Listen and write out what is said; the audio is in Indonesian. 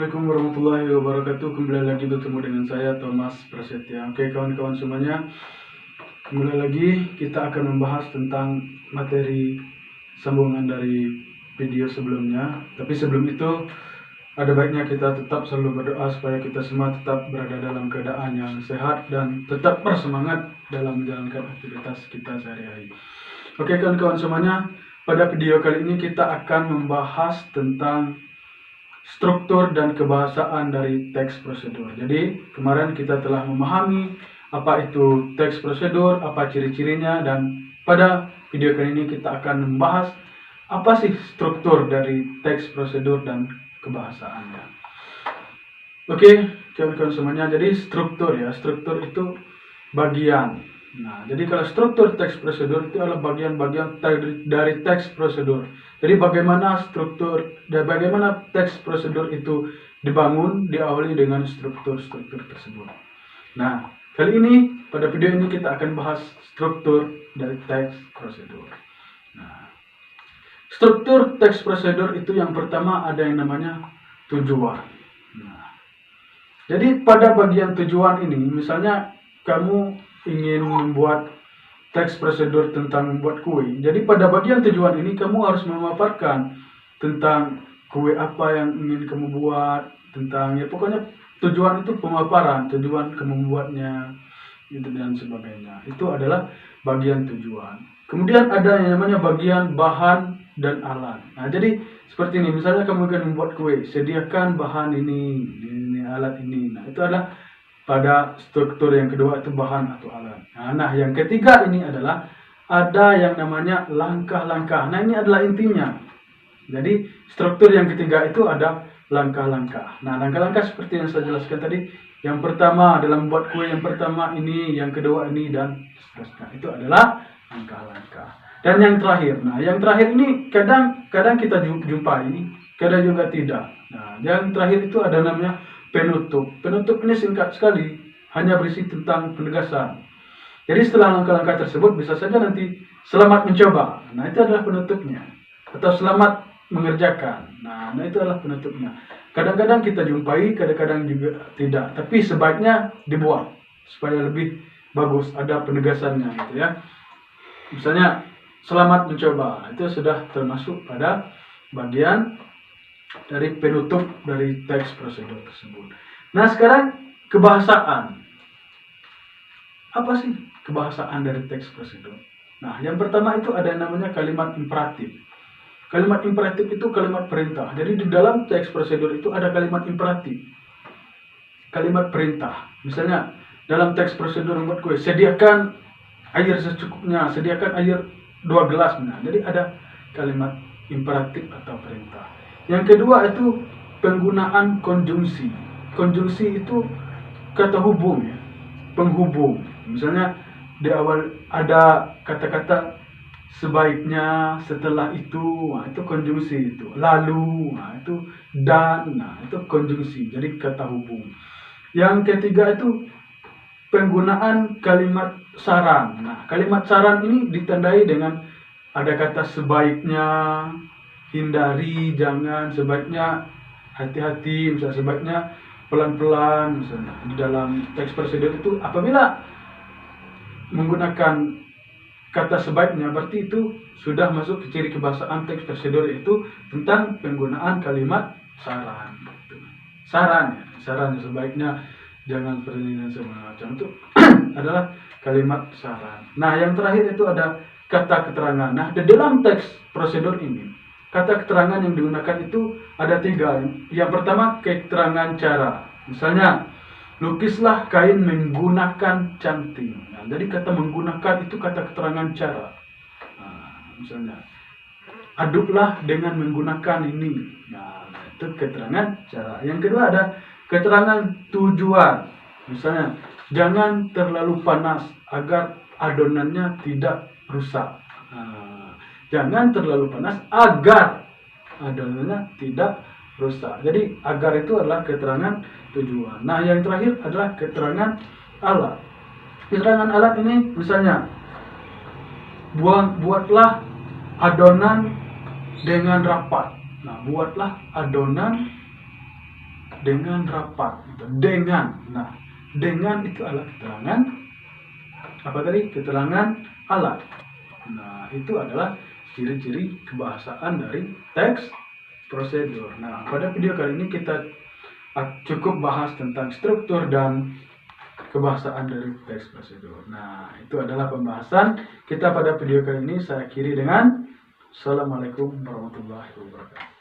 Assalamualaikum warahmatullahi wabarakatuh. Kembali lagi bertemu dengan saya Thomas Prasetya. Oke kawan-kawan semuanya, kembali lagi kita akan membahas tentang materi sambungan dari video sebelumnya. Tapi sebelum itu ada baiknya kita tetap selalu berdoa supaya kita semua tetap berada dalam keadaan yang sehat dan tetap bersemangat dalam menjalankan aktivitas kita sehari-hari. Oke kawan-kawan semuanya, pada video kali ini kita akan membahas tentang struktur dan kebahasaan dari teks prosedur. Jadi kemarin kita telah memahami apa itu teks prosedur, apa ciri-cirinya, dan pada video kali ini kita akan membahas apa sih struktur dari teks prosedur dan kebahasaannya. Oke, kawan-kawan semuanya, jadi struktur itu bagian. Nah, jadi kalau struktur teks prosedur itu adalah bagian-bagian dari teks prosedur. Jadi bagaimana struktur dan bagaimana teks prosedur itu dibangun, diawali dengan struktur-struktur tersebut. Nah, kali ini pada video ini kita akan bahas struktur dari teks prosedur. Nah, struktur teks prosedur itu yang pertama ada yang namanya tujuan. Nah, jadi pada bagian tujuan ini, misalnya kamu ingin membuat teks prosedur tentang membuat kue. Jadi pada bagian tujuan ini kamu harus memaparkan tentang kue apa yang ingin kamu buat, tentang pokoknya tujuan itu pemaparan, tujuan kamu membuatnya gitu dan sebagainya. Itu adalah bagian tujuan. Kemudian ada yang namanya bagian bahan dan alat. Nah, jadi seperti ini, misalnya kamu ingin membuat kue, sediakan bahan ini alat ini. Nah, itu adalah pada struktur yang kedua, itu bahan atau alat. Nah, yang ketiga ini adalah ada yang namanya langkah-langkah. Nah, ini adalah intinya. Jadi struktur yang ketiga itu ada langkah-langkah. Nah, langkah-langkah seperti yang saya jelaskan tadi. Yang pertama dalam membuat kue, yang pertama ini, yang kedua ini, dan seterusnya. Itu adalah langkah-langkah. Dan yang terakhir. Nah, yang terakhir ini kadang kita jumpai, kadang juga tidak. Nah, yang terakhir itu ada namanya penutup. Penutup ini singkat sekali, hanya berisi tentang penegasan. Jadi setelah langkah-langkah tersebut bisa saja nanti selamat mencoba. Nah, itu adalah penutupnya. Atau selamat mengerjakan. Nah, itu adalah penutupnya. Kadang-kadang kita jumpai, kadang-kadang juga tidak. Tapi sebaiknya dibuat supaya lebih bagus, ada penegasannya gitu ya. Misalnya selamat mencoba, itu sudah termasuk pada bagian dari penutup dari teks prosedur tersebut. Nah, sekarang kebahasaan. Apa sih kebahasaan dari teks prosedur? Nah, yang pertama itu ada yang namanya kalimat imperatif. Kalimat imperatif itu kalimat perintah. Jadi di dalam teks prosedur itu ada kalimat imperatif. Kalimat perintah. Misalnya dalam teks prosedur membuat kue, sediakan air secukupnya, sediakan air 2 gelas. Nah, jadi ada kalimat imperatif atau perintah. Yang kedua itu penggunaan konjungsi. Konjungsi itu kata hubung ya, penghubung. Misalnya di awal ada kata-kata sebaiknya, setelah itu, nah, itu konjungsi itu. Lalu, nah, itu dan, nah, itu konjungsi. Jadi kata hubung. Yang ketiga itu penggunaan kalimat saran. Nah, kalimat saran ini ditandai dengan ada kata sebaiknya, hindari, jangan, sebaiknya hati-hati, misalnya sebaiknya pelan-pelan. Misalnya di dalam teks prosedur itu apabila menggunakan kata sebaiknya, berarti itu sudah masuk ke ciri kebahasaan teks prosedur, itu tentang penggunaan kalimat saran. Saran sebaiknya jangan seperti ini dan semacam itu adalah kalimat saran. Nah, yang terakhir itu ada kata keterangan. Nah, di dalam teks prosedur ini kata keterangan yang digunakan itu ada 3. Yang pertama keterangan cara. Misalnya lukislah kain menggunakan canting. Nah, jadi kata menggunakan itu kata keterangan cara. Nah, misalnya aduklah dengan menggunakan ini. Nah, itu keterangan cara. Yang kedua ada keterangan tujuan. Misalnya jangan terlalu panas agar adonannya tidak rusak. Nah, jangan terlalu panas agar adonannya tidak rusak. Jadi agar itu adalah keterangan tujuan. Nah, yang terakhir adalah keterangan alat. Keterangan alat ini misalnya buatlah adonan dengan rapat. Nah, buatlah adonan dengan rapat gitu. Dengan. Nah, dengan itu adalah keterangan apa tadi? Keterangan alat. Nah, itu adalah ciri-ciri kebahasaan dari teks prosedur. Nah, pada video kali ini kita cukup bahas tentang struktur dan kebahasaan dari teks prosedur. Nah, itu adalah pembahasan kita pada video kali ini. Saya akhiri dengan Assalamualaikum warahmatullahi wabarakatuh.